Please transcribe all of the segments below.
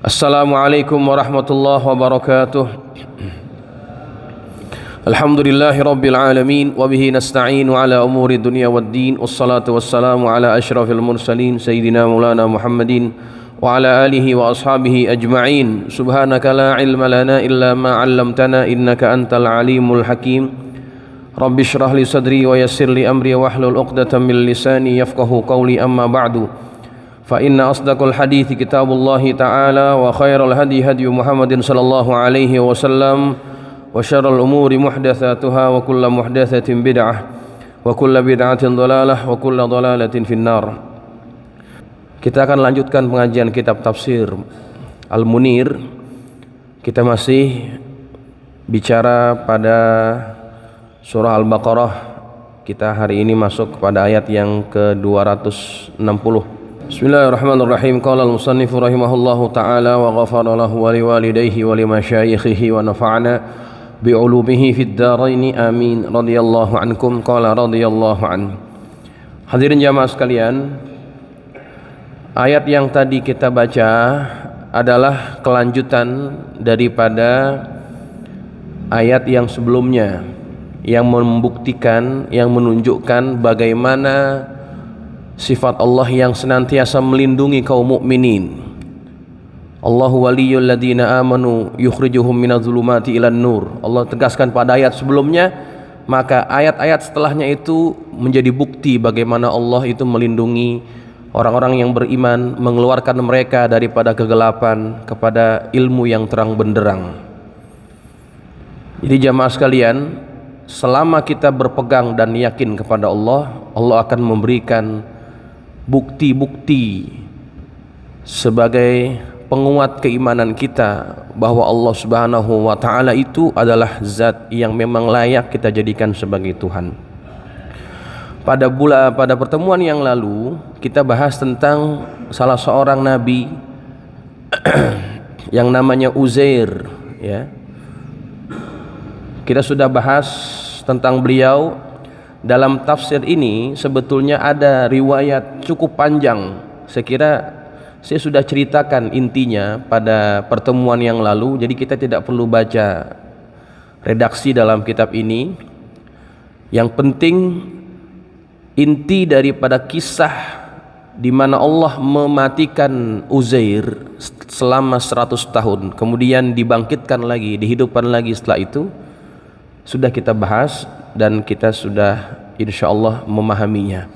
Assalamualaikum warahmatullahi wabarakatuh. Alhamdulillahi rabbil alamin wa bihi nasta'inu ala umuri dunya waddin. Wassalatu wassalamu ala asyrafil mursalin sayyidina maulana Muhammadin wa ala alihi wa ashabihi ajma'in. Subhanaka la ilma lana illa ma 'allamtana innaka antal alimul hakim. Rabbi shrah li sadri wa yassir li amri wahlul 'uqdatam min lisani yafqahu qawli, amma ba'du. Fa inna asdaqal hadithi kitabullah ta'ala wa khairal hadi hadi Muhammadin sallallahu alaihi wasallam wa syarrul umuri muhdatsatuha wa kullu muhdatsatin bid'ah wa kullu bid'atin dhalalah wa kullu dhalalatin finnar. Kita akan lanjutkan pengajian kitab tafsir Al-Munir. Kita masih bicara pada surah Al-Baqarah. Kita hari ini masuk kepada ayat yang ke-260. Bismillahirrahmanirrahim. Qala al-musannifu rahimahullahu ta'ala wa ghafara lahu wa liwalidayhi wa limasyayikhihi wa nafa'ana bi'ulumihi fid dharaini amin. Radhiyallahu ankum. Qala radhiyallahu an. Hadirin jamaah sekalian, ayat yang tadi kita baca adalah kelanjutan daripada ayat yang sebelumnya, yang membuktikan, yang menunjukkan bagaimana sifat Allah yang senantiasa melindungi kaum mukminin. Allahu waliyyul ladzina amanu yukhrijuhum minadh dhulumati ilan nur. Allah tegaskan pada ayat sebelumnya, maka ayat-ayat setelahnya itu menjadi bukti bagaimana Allah itu melindungi orang-orang yang beriman, mengeluarkan mereka daripada kegelapan kepada ilmu yang terang benderang. Jadi jamaah sekalian, selama kita berpegang dan yakin kepada Allah, Allah akan memberikan bukti-bukti sebagai penguat keimanan kita bahwa Allah Subhanahu wa ta'ala itu adalah zat yang memang layak kita jadikan sebagai Tuhan. Pada pertemuan yang lalu kita bahas tentang salah seorang nabi yang namanya Uzair, ya. Kita sudah bahas tentang beliau. Dalam tafsir ini sebetulnya ada riwayat cukup panjang. Saya kira saya sudah ceritakan intinya pada pertemuan yang lalu, jadi kita tidak perlu baca redaksi dalam kitab ini. Yang penting inti daripada kisah di mana Allah mematikan Uzair selama 100 tahun, kemudian dibangkitkan lagi, dihidupkan lagi setelah itu, sudah kita bahas dan kita sudah insyaallah memahaminya.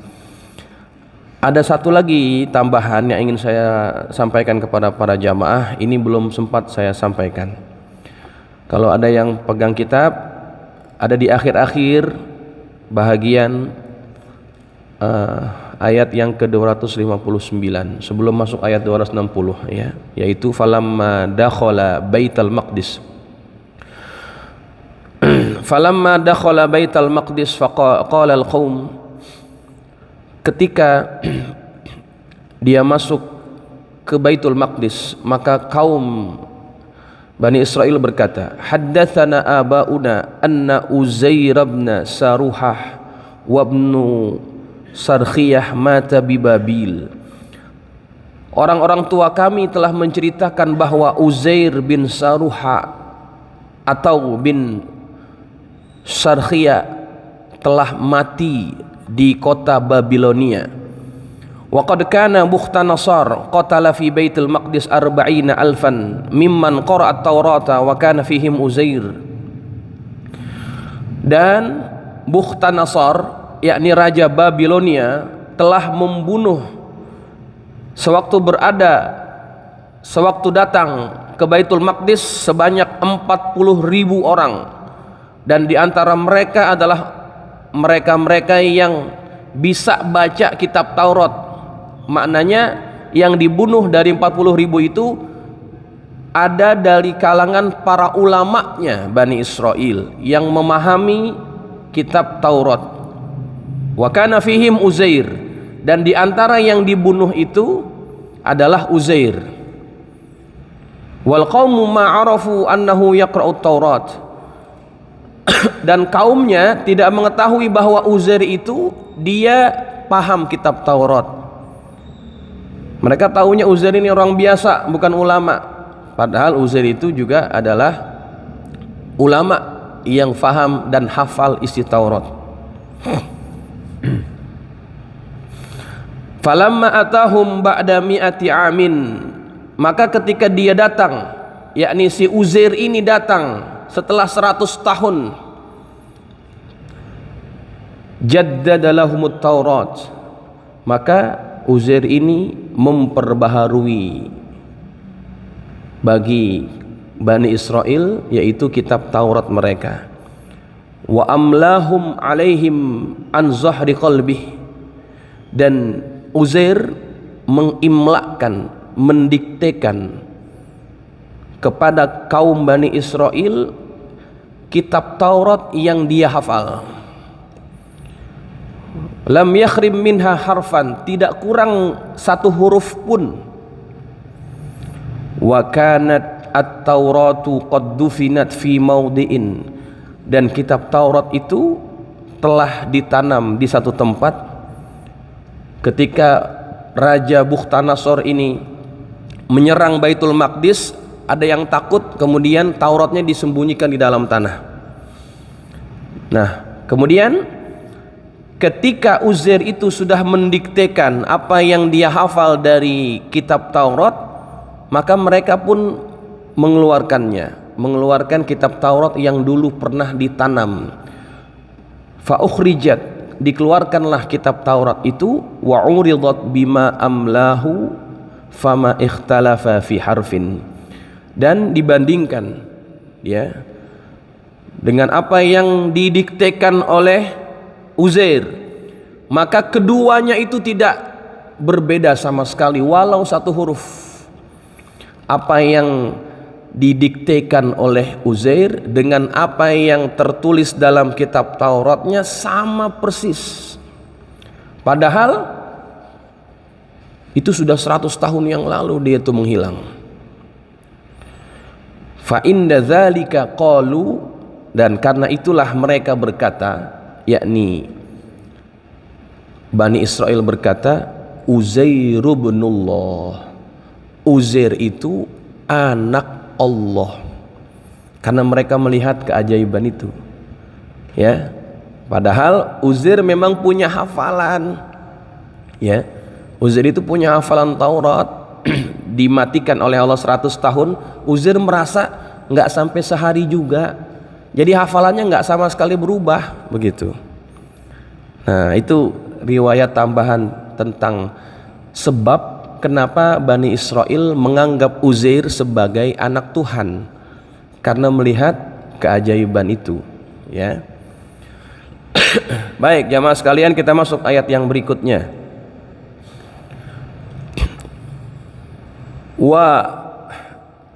Ada satu lagi tambahan yang ingin saya sampaikan kepada para jamaah, ini belum sempat saya sampaikan. Kalau ada yang pegang kitab, ada di akhir-akhir bahagian ayat yang ke-259 sebelum masuk ayat 260, ya, yaitu falamma dakhala baital maqdis. Falamma dakhala baital maqdis faqala al-qaum, ketika dia masuk ke Baitul Maqdis, maka kaum Bani Israel berkata, haddatsana abauna anna Uzair ibn Saruhah wa ibnu Sarkhiyah mata bi Babil. Orang-orang tua kami telah menceritakan bahwa Uzair bin Saruha atau bin Sarkhiyah telah mati di kota Babilonia. Wa qad kana Bukhtanasar qatala fi Baitul Maqdis 40,000 mimman qara'a at-Taurata wa kana fihim Uzair. Dan Bukhtanasar, yakni raja Babilonia, telah membunuh sewaktu datang ke Baitul Maqdis sebanyak 40.000 orang. Dan di antara mereka adalah mereka-mereka yang bisa baca kitab Taurat. Maknanya yang dibunuh dari 40.000 itu ada dari kalangan para ulamanya Bani Israel yang memahami kitab Taurat. Wa kana fihim Uzair, dan di antara yang dibunuh itu adalah Uzair. Wal qaumu ma'arafu annahu yaqra'ut Taurat, dan kaumnya tidak mengetahui bahwa Uzair itu dia paham kitab Taurat. Mereka tahunya Uzair ini orang biasa, bukan ulama. Padahal Uzair itu juga adalah ulama yang faham dan hafal isi Taurat. Falamma atahum ba'da mi'ati amin, maka ketika dia datang, yakni si Uzair ini datang setelah 100 tahun, jaddada lahumut Taurat, maka Uzair ini memperbaharui bagi Bani Israel yaitu kitab Taurat mereka. Wa amlahum alaihim an zahri qalbih, dan Uzair mengimlakkan, mendiktekan kepada kaum Bani Israel kitab Taurat yang dia hafal. Lam yakhrim minha harfan, tidak kurang satu huruf pun. Wa kanat at-tauratu qad dufinat fi mawdi'in, dan kitab Taurat itu telah ditanam di satu tempat ketika Raja Bukhtanasor ini menyerang Baitul Maqdis. Ada yang takut, kemudian Tauratnya disembunyikan di dalam tanah. Nah, kemudian ketika Uzair itu sudah mendiktekan apa yang dia hafal dari kitab Taurat, maka mereka pun mengeluarkan kitab Taurat yang dulu pernah ditanam. Fa ukhrijat, dikeluarkanlah kitab Taurat itu, wa uridat bima amlahu fama ikhtalafa fi harfin, dan dibandingkan ya dengan apa yang didiktekan oleh Uzair, maka keduanya itu tidak berbeda sama sekali walau satu huruf. Apa yang didiktekan oleh Uzair dengan apa yang tertulis dalam kitab Tauratnya sama persis, padahal itu sudah 100 tahun yang lalu dia itu menghilang. Fa inda dzalika qalu, dan karena itulah mereka berkata, yakni Bani Israel berkata, Uzair ibnullah, Uzair itu anak Allah, karena mereka melihat keajaiban itu ya. Padahal Uzair memang punya hafalan ya, Uzair itu punya hafalan Taurat dimatikan oleh Allah 100 tahun. Uzair merasa nggak sampai sehari juga, jadi hafalannya nggak sama sekali berubah begitu. Nah, itu riwayat tambahan tentang sebab kenapa Bani Israel menganggap Uzair sebagai anak Tuhan, karena melihat keajaiban itu ya. Baik jamaah sekalian, kita masuk ayat yang berikutnya. Wa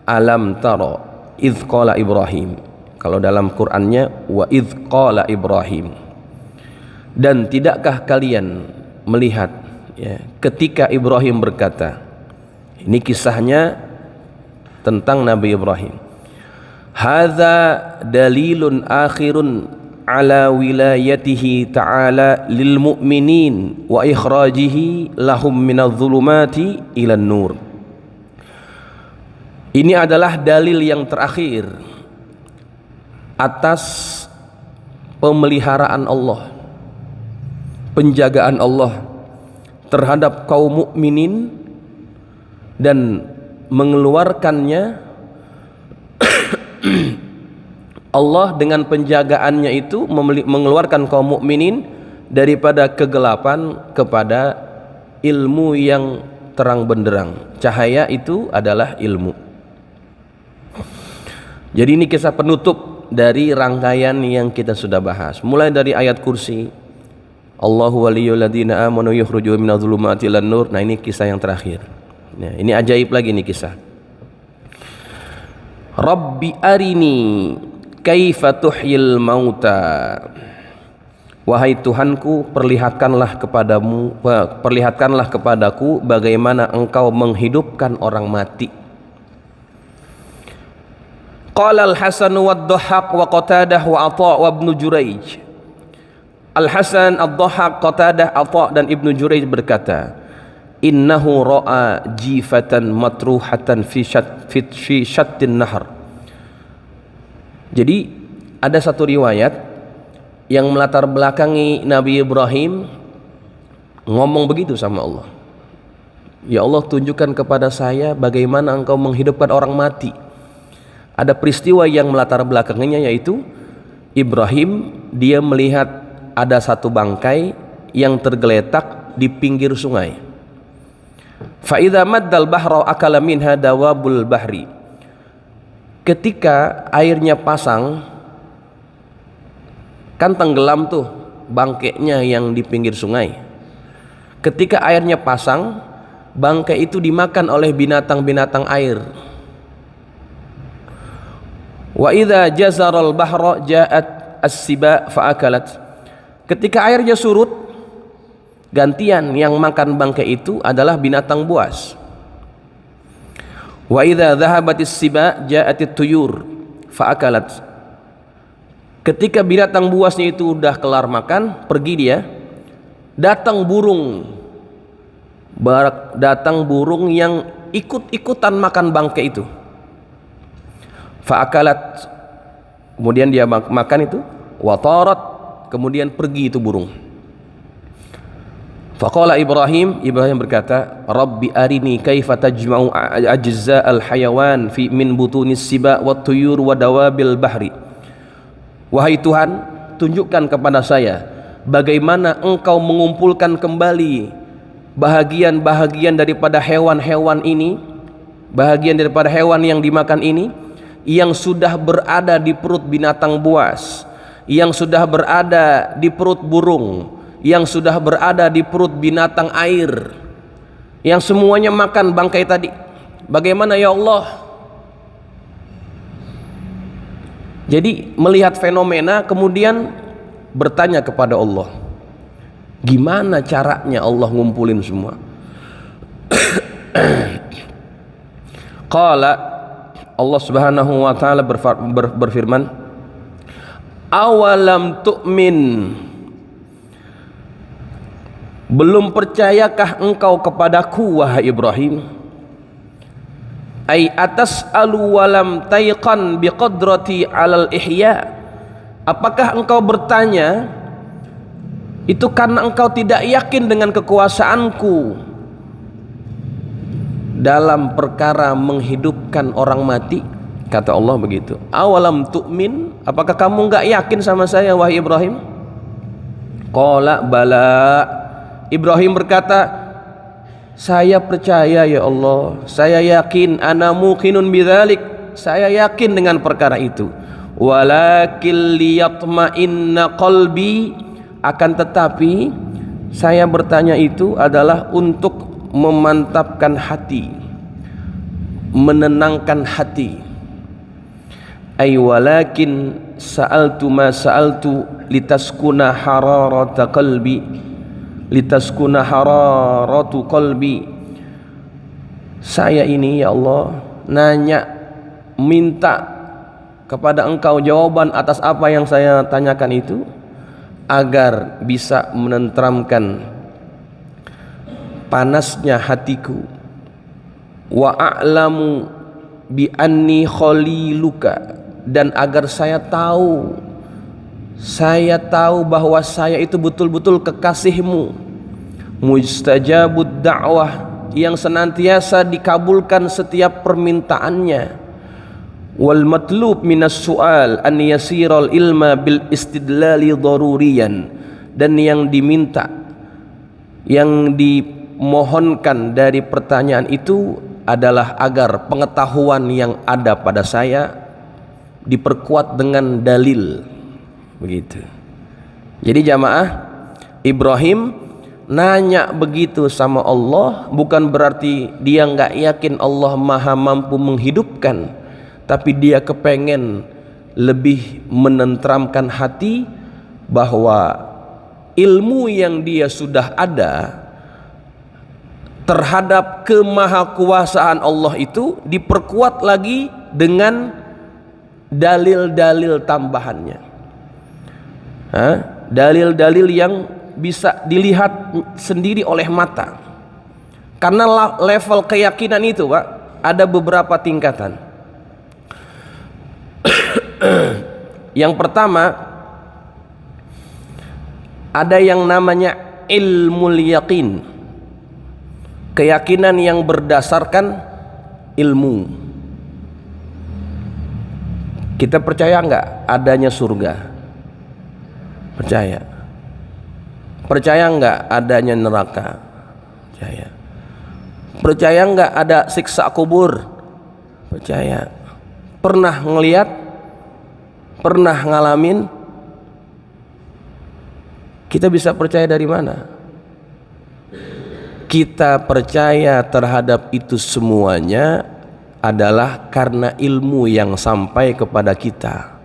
alam taro idz qala Ibrahim, kalau dalam Qur'annya wa idz qala Ibrahim, dan tidakkah kalian melihat ya, ketika Ibrahim berkata. Ini kisahnya tentang Nabi Ibrahim. Hadza dalilun akhirun ala wilayatihi ta'ala lil mu'minin wa ikhrajihi lahum minadh dhulumati ilan nur. Ini adalah dalil yang terakhir atas pemeliharaan Allah, penjagaan Allah terhadap kaum mukminin, dan mengeluarkannya Allah dengan penjagaannya itu mengeluarkan kaum mukminin daripada kegelapan kepada ilmu yang terang benderang. Cahaya itu adalah ilmu. Jadi ini kisah penutup dari rangkaian yang kita sudah bahas, mulai dari ayat kursi, Allahu waliyul ladzina amanu yukhrijuhum minadh dhulumati ilan nur. Nah, ini kisah yang terakhir. Nah, ini ajaib lagi nih kisah. Rabbi arini kaifa tuhyil mauta. Wahai Tuhanku, perlihatkanlah kepadaku bagaimana engkau menghidupkan orang mati. Qala al-Hasan wa ad-Dhahhak wa Qatadah wa Atha wa Ibnu Juraij. Al-Hasan, ad-Dhahhak, Qatadah, Atha dan Ibnu Juraij berkata, innahu ra'a jifatan matruhatan fi syattin nahar. Jadi ada satu riwayat yang melatar belakangi Nabi Ibrahim ngomong begitu sama Allah. Ya Allah, tunjukkan kepada saya bagaimana engkau menghidupkan orang mati. Ada peristiwa yang melatar belakanginya, yaitu Ibrahim dia melihat ada satu bangkai yang tergeletak di pinggir sungai. Fa idza maddal bahra akala minha dawabul bahri. Ketika airnya pasang, kan tenggelam tuh bangkainya yang di pinggir sungai. Ketika airnya pasang, bangkai itu dimakan oleh binatang-binatang air. Wa idza jazaral bahra ja'at as-siba fa'akalat. Ketika airnya surut, gantian yang makan bangkai itu adalah binatang buas. Wa idza dhahabatis siba ja'atit tuyur fa'akalat. Ketika binatang buasnya itu udah kelar makan, pergi dia, datang burung yang ikut-ikutan makan bangkai itu. Fa'akalat, kemudian dia makan itu, watarat, kemudian pergi itu burung. Faqala Ibrahim berkata, Rabbi arini kaifa tajma'u ajza'al hayawan fi min butunis siba wat tuyur wa dawabil bahri. Wahai Tuhan, tunjukkan kepada saya bagaimana engkau mengumpulkan kembali bahagian-bahagian daripada hewan-hewan ini, bahagian daripada hewan yang dimakan ini, yang sudah berada di perut binatang buas, yang sudah berada di perut burung, yang sudah berada di perut binatang air, yang semuanya makan bangkai tadi. Bagaimana ya Allah? Jadi melihat fenomena, kemudian bertanya kepada Allah, gimana caranya Allah ngumpulin semua? Qala, Allah Subhanahu wa taala berfirman, awalam tu'min, belum percayakah engkau kepadaku wahai Ibrahim? Ai atas alu walam tayqan biqadrati alal ihya. Apakah engkau bertanya itu karena engkau tidak yakin dengan kekuasaanku dalam perkara menghidupkan orang mati? Kata Allah begitu. Awalam tu'min, apakah kamu enggak yakin sama saya wahai Ibrahim? Qala bala. Ibrahim berkata, saya percaya ya Allah, saya yakin, ana muqinun bidzalik, saya yakin dengan perkara itu. Walakin liyatma'inna qalbi, akan tetapi saya bertanya itu adalah untuk memantapkan hati, menenangkan hati. Ay walakin sa'altu ma sa'altu litaskuna hararata qalbi, litaskuna hararatu qalbi. Saya ini ya Allah nanya, minta kepada engkau jawaban atas apa yang saya tanyakan itu, agar bisa menenteramkan panasnya hatiku. Wa a'lamu bi anni khaliluka, dan agar saya tahu bahwa saya itu betul-betul kekasihmu, mustajabud da'wah, yang senantiasa dikabulkan setiap permintaannya, wal matlub minas su'al an yasiral ilma bil istidlali daruriyan, dan yang diminta, yang dimohonkan dari pertanyaan itu adalah agar pengetahuan yang ada pada saya diperkuat dengan dalil. Begitu. Jadi jamaah, Ibrahim nanya begitu sama Allah bukan berarti dia nggak yakin Allah maha mampu menghidupkan, tapi dia kepengen lebih menenteramkan hati bahwa ilmu yang dia sudah ada terhadap kemahakuasaan Allah itu diperkuat lagi dengan dalil-dalil tambahannya. Dalil-dalil yang bisa dilihat sendiri oleh mata. Karena level keyakinan itu, Pak, ada beberapa tingkatan. Yang pertama, ada yang namanya ilmul yaqin, keyakinan yang berdasarkan ilmu. Kita percaya nggak adanya surga? Percaya. Percaya nggak adanya neraka? Percaya. Percaya nggak ada siksa kubur? Percaya. Pernah ngelihat? Pernah ngalamin? Kita bisa percaya dari mana? Kita percaya terhadap itu semuanya adalah karena ilmu yang sampai kepada kita.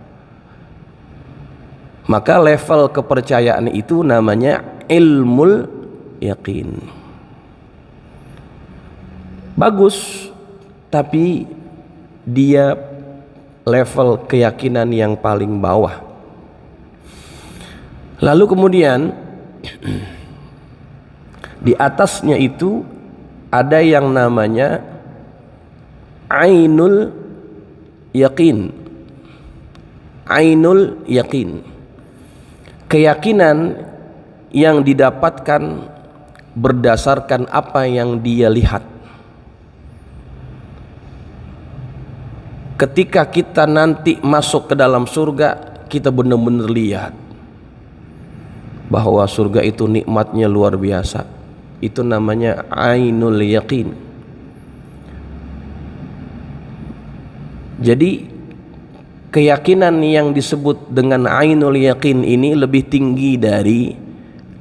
Maka level kepercayaan itu namanya ilmul yaqin. Bagus, tapi dia level keyakinan yang paling bawah. Lalu kemudian di atasnya itu ada yang namanya ainul yaqin. Ainul yaqin, keyakinan yang didapatkan berdasarkan apa yang dia lihat. Ketika kita nanti masuk ke dalam surga, kita benar-benar lihat bahwa surga itu nikmatnya luar biasa. Itu namanya ainul yaqin. Jadi keyakinan yang disebut dengan ainul yaqin ini lebih tinggi dari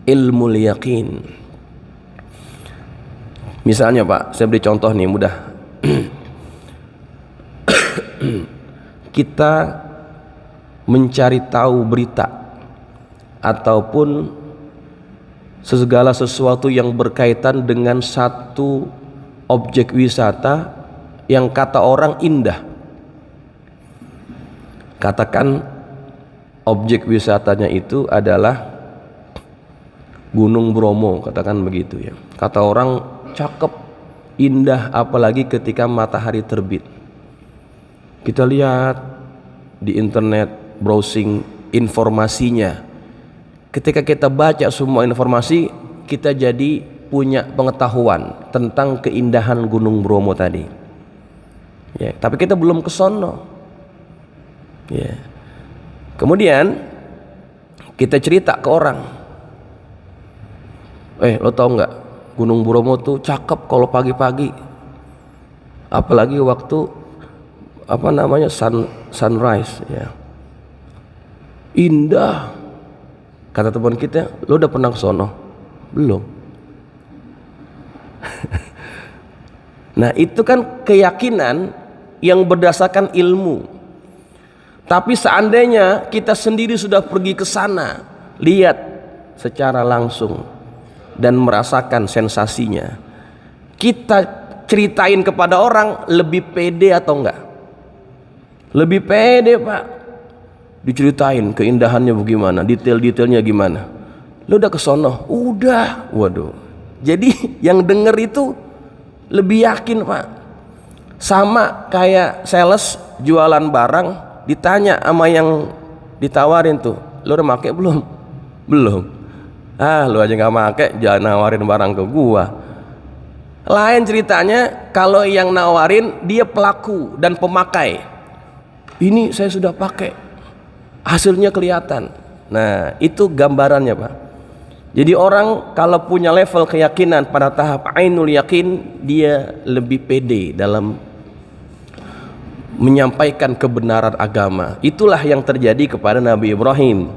ilmul yaqin. Misalnya, Pak, saya beri contoh nih mudah. Kita mencari tahu berita ataupun segala sesuatu yang berkaitan dengan satu objek wisata yang kata orang indah. Katakan objek wisatanya itu adalah Gunung Bromo, katakan begitu ya. Kata orang cakep, indah, apalagi ketika matahari terbit. Kita lihat di internet, browsing informasinya. Ketika kita baca semua informasi, kita jadi punya pengetahuan tentang keindahan Gunung Bromo tadi. Ya, tapi kita belum ke sono. Ya. Kemudian kita cerita ke orang. Lo tau nggak? Gunung Bromo tuh cakep kalau pagi-pagi. Apalagi waktu sunrise ya. Indah. Kata teman kita, lo udah pernah ke sono? Belum. Nah, itu kan keyakinan yang berdasarkan ilmu. Tapi seandainya kita sendiri sudah pergi ke sana, lihat secara langsung dan merasakan sensasinya, kita ceritain kepada orang, lebih pede atau enggak? Lebih pede, Pak. Diceritain keindahannya bagaimana, detail-detailnya gimana. Lu udah kesono? Udah. Waduh. Jadi yang denger itu lebih yakin, Pak. Sama kayak sales jualan barang, ditanya sama yang ditawarin tuh, lu udah make belum? Belum. Lu aja nggak make, jangan nawarin barang ke gua. Lain ceritanya kalau yang nawarin dia pelaku dan pemakai. Ini saya sudah pakai, hasilnya kelihatan. Nah, itu gambarannya, Pak. Jadi orang kalau punya level keyakinan pada tahap ainul yakin, dia lebih pede dalam menyampaikan kebenaran agama. Itulah yang terjadi kepada Nabi Ibrahim.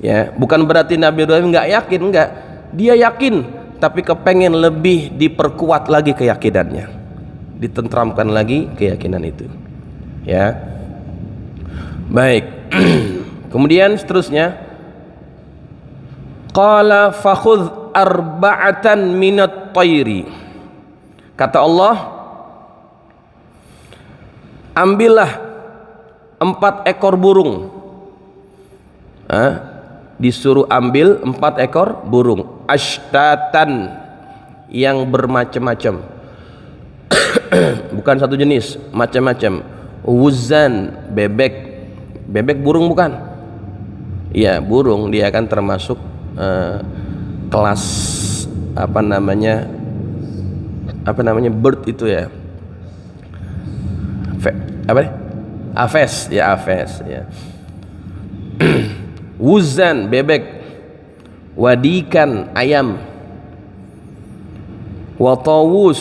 Ya, bukan berarti Nabi Ibrahim nggak yakin, enggak. Dia yakin, tapi kepengen lebih diperkuat lagi keyakinannya, ditentramkan lagi keyakinan itu. Ya. Baik. Kemudian seterusnya, qala fakhudh arba'atan minat tayri. Kata Allah, ambillah 4 ekor burung. Disuruh ambil 4 ekor burung, ashtatan, yang bermacam-macam. Bukan satu jenis, macam-macam. Wuzan, bebek burung bukan? Ya, burung dia kan termasuk kelas apa namanya bird itu ya. Aves ya. Wuzan, bebek. Wadikan, ayam. Watawus,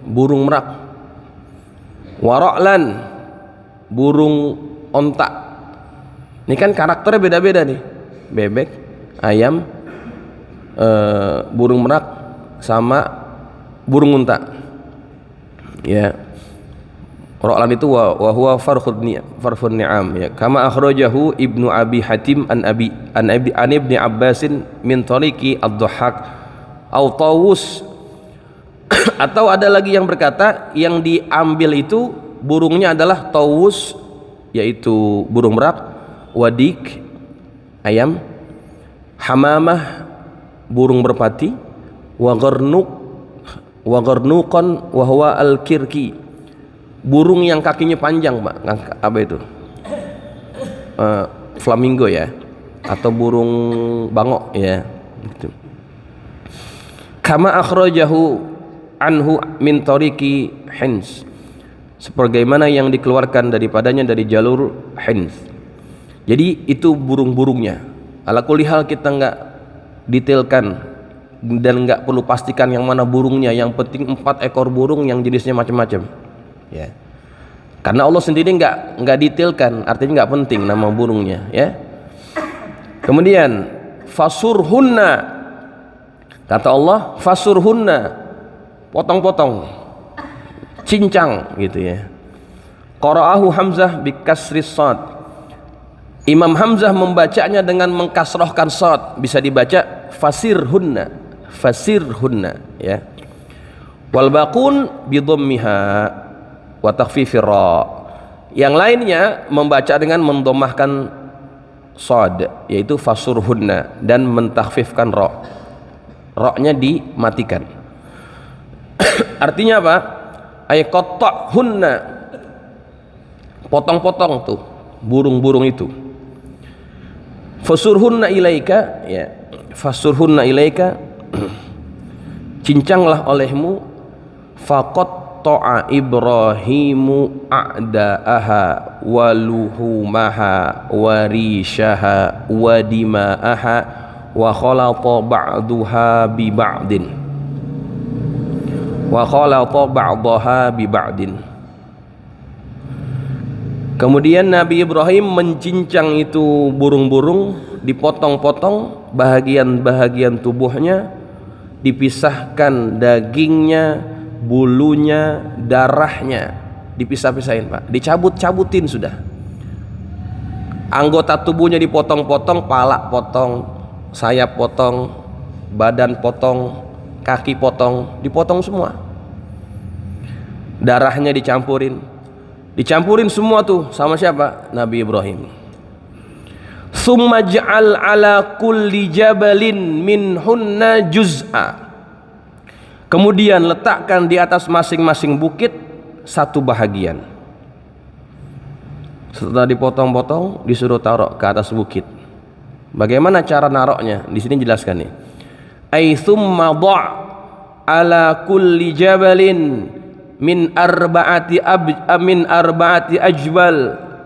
burung merak. Waroklan, burung onta. Ini kan karakternya beda-beda nih. Bebek, ayam, burung merak sama burung unta. Ya. Ra'lan itu wa huwa farfun ni'am ya. Kama akhrajahu Ibnu Abi Hatim an Ibni Abbasin min tariqi ad-Dhahhak au Tawus. Atau ada lagi yang berkata yang diambil itu burungnya adalah Tawus, yaitu burung merak, wadik, ayam, hamamah, burung merpati, wa gharnuqan wa huwa al-kirki, burung yang kakinya panjang, Pak. Apa itu? Flamingo ya, atau burung bangok ya gitu. Kama akhrajahu anhu min tariqi Hins, sebagaimana yang dikeluarkan daripadanya dari jalur Hins. Jadi itu burung-burungnya. Ala kulli hal kita enggak detailkan dan enggak perlu pastikan yang mana burungnya, yang penting 4 ekor burung yang jenisnya macam-macam ya. Karena Allah sendiri enggak detailkan, artinya enggak penting nama burungnya ya. Kemudian fasurhunna, kata Allah, fasurhunna, potong-potong, cincang gitu ya. Qara'ahu Hamzah bi kasris shad. Imam Hamzah membacanya dengan mengkasrohkan shad, bisa dibaca fasirhunna ya. Wal baqun bi dhammiha wa takhfifir ra. Yang lainnya membaca dengan mendomahkan shad, yaitu fasurhunna, dan mentakhfifkan ra. Ra-nya dimatikan. Artinya apa? Ay qatta'hunna, potong-potong tuh burung-burung itu. Fasurhunna ilaika ya, fasurhunna ilaika, cincanglah olehmu. Faqatta'a Ibrahimu a'da'aha wa luhumaha wa rishaha wa dima'aha wa khalata ba'duha bi ba'din wa khalata ba'daha bi ba'din. Kemudian Nabi Ibrahim mencincang itu burung-burung, dipotong-potong bahagian-bahagian tubuhnya, dipisahkan dagingnya, bulunya, darahnya, dipisah-pisahin, Pak. Dicabut-cabutin sudah. Anggota tubuhnya dipotong-potong, pala potong, sayap potong, badan potong, kaki potong, dipotong semua. Darahnya dicampurin semua tuh sama siapa? Nabi Ibrahim. Summa ja'al ala kulli jabalin minhunna juz'a. Kemudian letakkan di atas masing-masing bukit satu bahagian. Setelah dipotong-potong, disuruh taruh ke atas bukit. Bagaimana cara naroknya? Di sini jelaskan nih. Ay thumma dha' ala kulli jabalin min arba'ati ajbal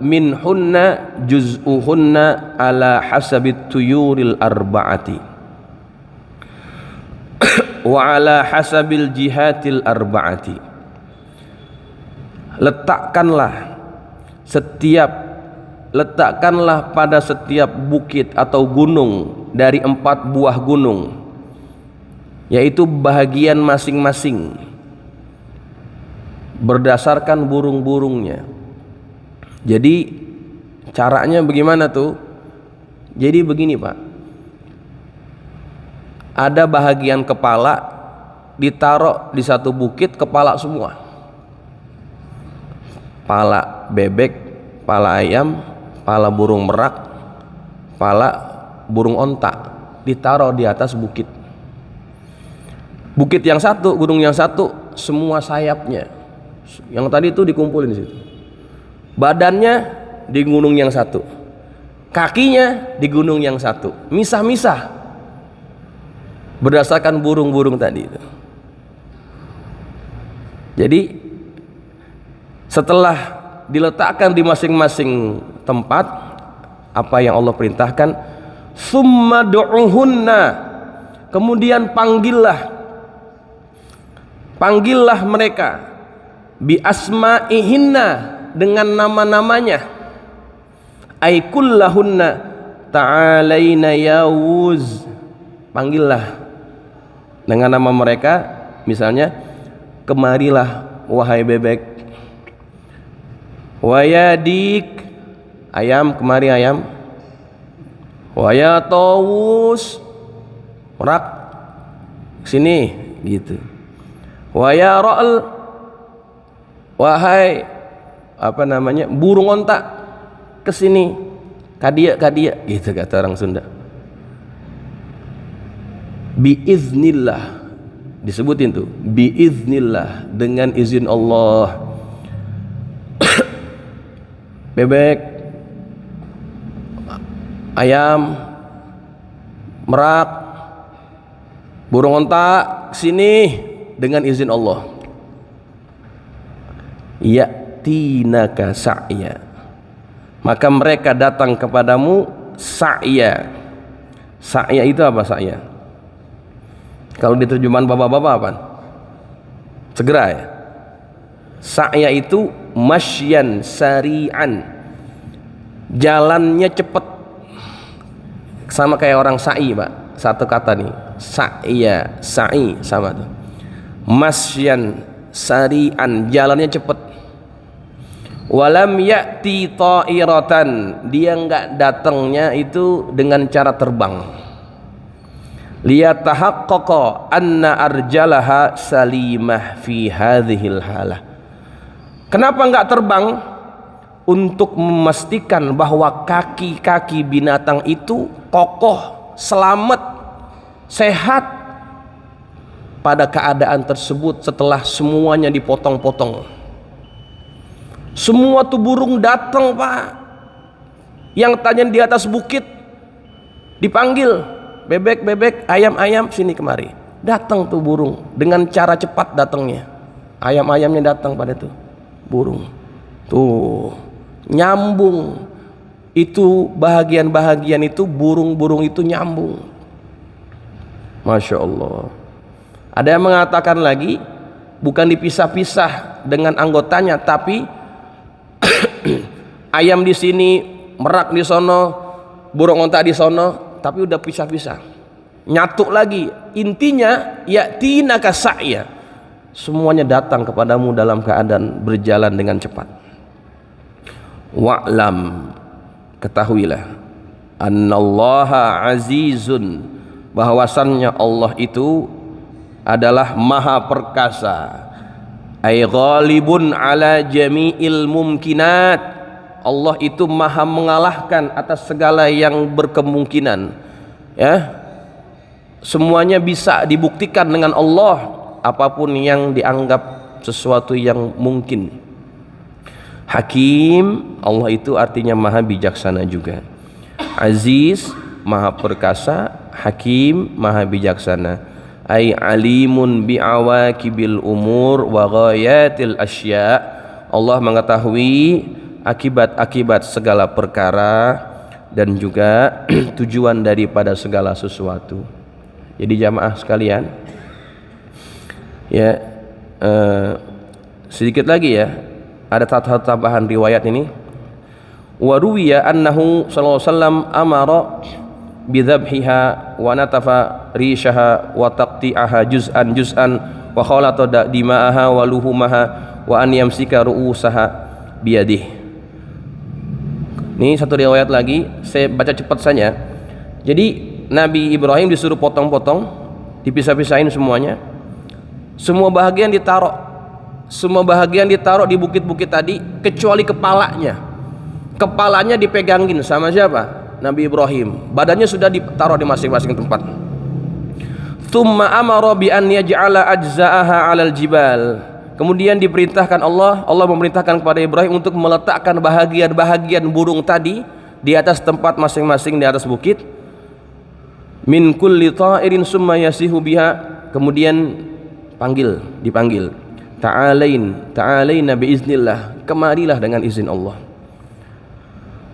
minhunna juz'uhunna ala hasabit tuyuril arba'ati wa ala hasabil jihatil arba'ati. Letakkanlah pada setiap bukit atau gunung dari 4 buah gunung, yaitu bahagian masing-masing berdasarkan burung-burungnya. Jadi caranya bagaimana tuh? Jadi begini, Pak, ada bahagian kepala ditaruh di satu bukit, kepala semua, pala bebek, pala ayam, pala burung merak, pala burung onta, ditaruh di atas bukit. Bukit yang satu, gunung yang satu, semua sayapnya yang tadi itu dikumpulin di situ. Badannya di gunung yang satu, kakinya di gunung yang satu, misah-misah berdasarkan burung-burung tadi itu. Jadi setelah diletakkan di masing-masing tempat apa yang Allah perintahkan, summa du'uhunna, kemudian panggillah mereka bi asma'ihinna, dengan nama-namanya, ay kullahunna ta'alaina ya wuz, panggillah dengan nama mereka, misalnya kemarilah wahai bebek, wayadik, ayam, kemari ayam, waya tawus, merak, sini gitu, waya ra'al, wahai apa namanya, burung onta, kesini, kadia gitu kata orang Sunda. Biiznillah, disebutin tuh, biiznillah, dengan izin Allah. Bebek, ayam, merak, burung onta, sini dengan izin Allah. Ya'tinaka sa'ya, maka mereka datang kepadamu sa'ya. Sa'ya itu apa sa'ya? Kalau diterjemahan bapak-bapak apa? Segera ya. Sa'ya itu masyan sari'an, jalannya cepat, sama kayak orang sa'i Pak, satu kata nih, sa'ya, sa'i sama tuh. Masyan sari'an, jalannya cepat. Walam ya'ti ta'iratan, dia enggak datangnya itu dengan cara terbang. Liyatahaqqaqa anna arjalaha salimah fi hadhil halah. Kenapa enggak terbang? Untuk memastikan bahwa kaki-kaki binatang itu kokoh, selamat, sehat pada keadaan tersebut setelah semuanya dipotong-potong. Semua tuh burung datang Pak, yang tanya di atas bukit dipanggil, bebek, ayam, sini kemari. Datang tuh burung dengan cara cepat datangnya. Ayam-ayamnya datang pada tuh burung. Tuh nyambung. Itu bahagian-bahagian itu, burung-burung itu nyambung. Masya Allah. Ada yang mengatakan lagi, bukan dipisah-pisah dengan anggotanya, tapi ayam di sini, merak di sono, burung onta di sono, tapi udah pisah-pisah, nyatu lagi. Intinya ya'tinaka sa'ya, semuanya datang kepadamu dalam keadaan berjalan dengan cepat. Wa'lam, ketahuilah, annallaha azizun, bahwasannya Allah itu adalah maha perkasa, ay ghalibun ala jami'il mumkinat, Allah itu maha mengalahkan atas segala yang berkemungkinan, ya, semuanya bisa dibuktikan dengan Allah, apapun yang dianggap sesuatu yang mungkin. Hakim, Allah itu artinya maha bijaksana juga. Aziz, maha perkasa. Hakim, maha bijaksana. Ay alimun bi'awakibil umur wa ghayatil asya, Allah mengetahui akibat-akibat segala perkara dan juga tujuan daripada segala sesuatu. Jadi jamaah sekalian, ya, sedikit lagi ya, ada satu tambahan riwayat ini. Wa ruwiya annahu sallallahu alaihi wasallam amara bidhabhiha wa natafa rishaha wa taqti'aha juz'an wa khalata dima'aha wa luhumaha wa an yamsika ru'usaha biyadihi. Ini satu riwayat lagi, saya baca cepat saja. Jadi Nabi Ibrahim disuruh potong-potong, dipisah-pisahin semuanya. Semua bahagian ditaruh di bukit-bukit tadi kecuali kepalanya. Kepalanya dipegangin sama siapa? Nabi Ibrahim. Badannya sudah ditaruh di masing-masing tempat. Tsumma amara bi an yaj'ala ajza'aha 'alal jibal. Kemudian diperintahkan Allah memerintahkan kepada Ibrahim untuk meletakkan bahagian-bahagian burung tadi di atas tempat masing-masing di atas bukit. Min kulli ta'irin summa yasihu biha. Kemudian dipanggil. Ta'alaina biiznillah. Kemarilah dengan izin Allah.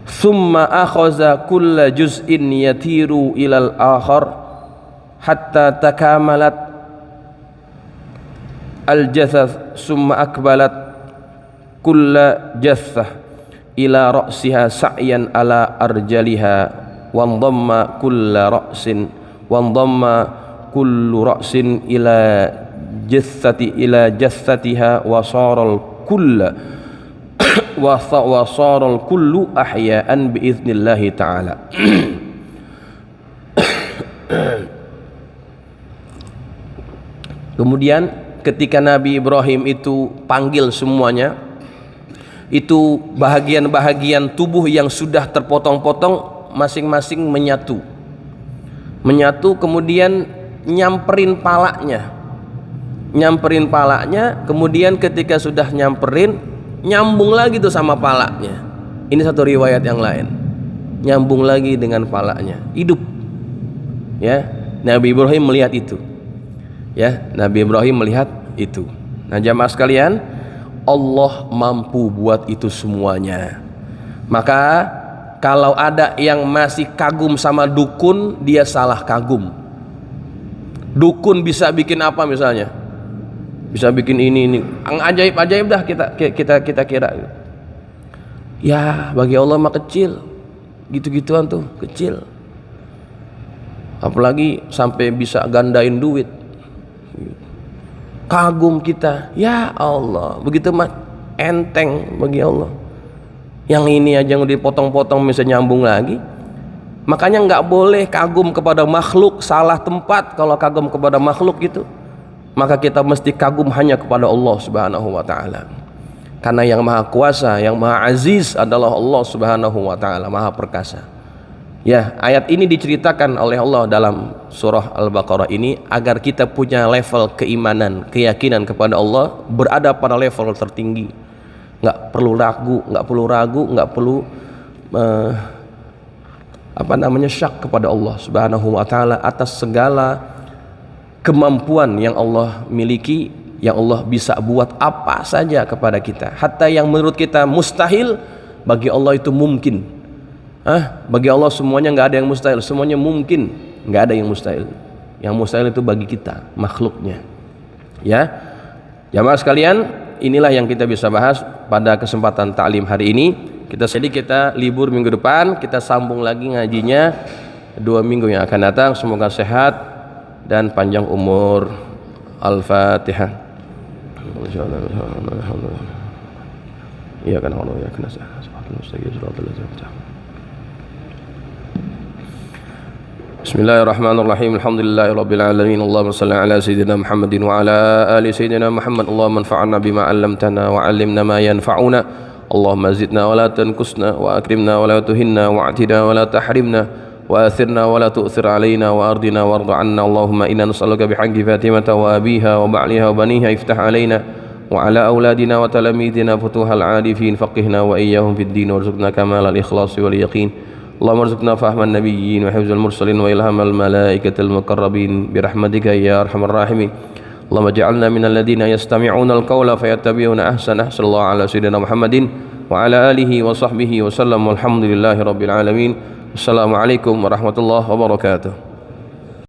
Summa akhaza kulla juz'in yatiru ilal akhar hatta takamalat al-jathah summa akbalat kulla jathah ila ra'siha sa'yan ala arjaliha wandamma kullu ra'sin ila jathatiha wa saral kullu ahya'an biiznillahi ta'ala. Kemudian ketika Nabi Ibrahim itu panggil semuanya, itu bahagian-bahagian tubuh yang sudah terpotong-potong masing-masing menyatu, kemudian nyamperin palanya, kemudian ketika sudah nyamperin, nyambung lagi tuh sama palanya. Ini satu riwayat yang lain, nyambung lagi dengan palanya, hidup. Ya, Nabi Ibrahim melihat itu. Nah, jamaah sekalian, Allah mampu buat itu semuanya. Maka kalau ada yang masih kagum sama dukun, dia salah kagum. Dukun bisa bikin apa misalnya? Bisa bikin ini ajaib dah kita kira. Ya, bagi Allah mah kecil. Gitu-gituan tuh, kecil. Apalagi sampai bisa gandain duit. Kagum kita, ya Allah, begitu mah enteng bagi Allah. Yang ini aja yang dipotong-potong bisa nyambung lagi. Makanya nggak boleh kagum kepada makhluk, salah tempat kalau kagum kepada makhluk gitu. Maka kita mesti kagum hanya kepada Allah Subhanahu wa taala. Karena yang maha kuasa, yang maha aziz adalah Allah Subhanahu wa taala, maha perkasa. Ya, ayat ini diceritakan oleh Allah dalam surah Al-Baqarah ini agar kita punya level keimanan, keyakinan kepada Allah berada pada level tertinggi. Nggak perlu ragu, nggak perlu syak kepada Allah Subhanahu wa taala atas segala kemampuan yang Allah miliki, yang Allah bisa buat apa saja kepada kita. Hatta yang menurut kita mustahil, bagi Allah itu mungkin. Bagi Allah semuanya nggak ada yang mustahil, semuanya mungkin, nggak ada yang mustahil. Yang mustahil itu bagi kita, makhluknya. Ya, jamaah sekalian, inilah yang kita bisa bahas pada kesempatan taklim hari ini. Kita libur minggu depan, kita sambung lagi ngajinya 2 minggu yang akan datang. Semoga sehat dan panjang umur. Al-Fatihah. Iya kan Allah ya kena Bismillahirrahmanirrahim. Alhamdulillahirabbil alamin. Allahumma shalli ala sayyidina Muhammadin wa ala ali sayyidina Muhammad. Allahumma anfa'na bima 'allamtana wa 'allimna ma yanfa'una. Allahumma zidna wa la tanqusna wa akrimna wa la tuhinna wa atina wa la tahrimna wa athirna wa la tu'thir alaina wa ardina warda 'anna. Allahumma inna nas'aluka bihaqqi Fatimata wa abiha wa ba'liha wa baniha iftah alaina wa ala auladina wa talamidina futuhal 'arifin faqihna wa iyyahum fid din warzuqna kamalal ikhlasi wal yaqin. Allahumma arzuqna fahman nabiyyin wa hifzal mursalin wa ilhamal malaikatil muqarrabin birahmatika ya arhamar rahimin. Allahumma ja'alna minal ladzina yastami'una al-qawla fayattabi'una ahsana. Sallallahu ala sayyidina Muhammadin wa ala alihi wa sahbihi wa sallam. Walhamdulillahi rabbil alamin. Assalamualaikum warahmatullahi wabarakatuh.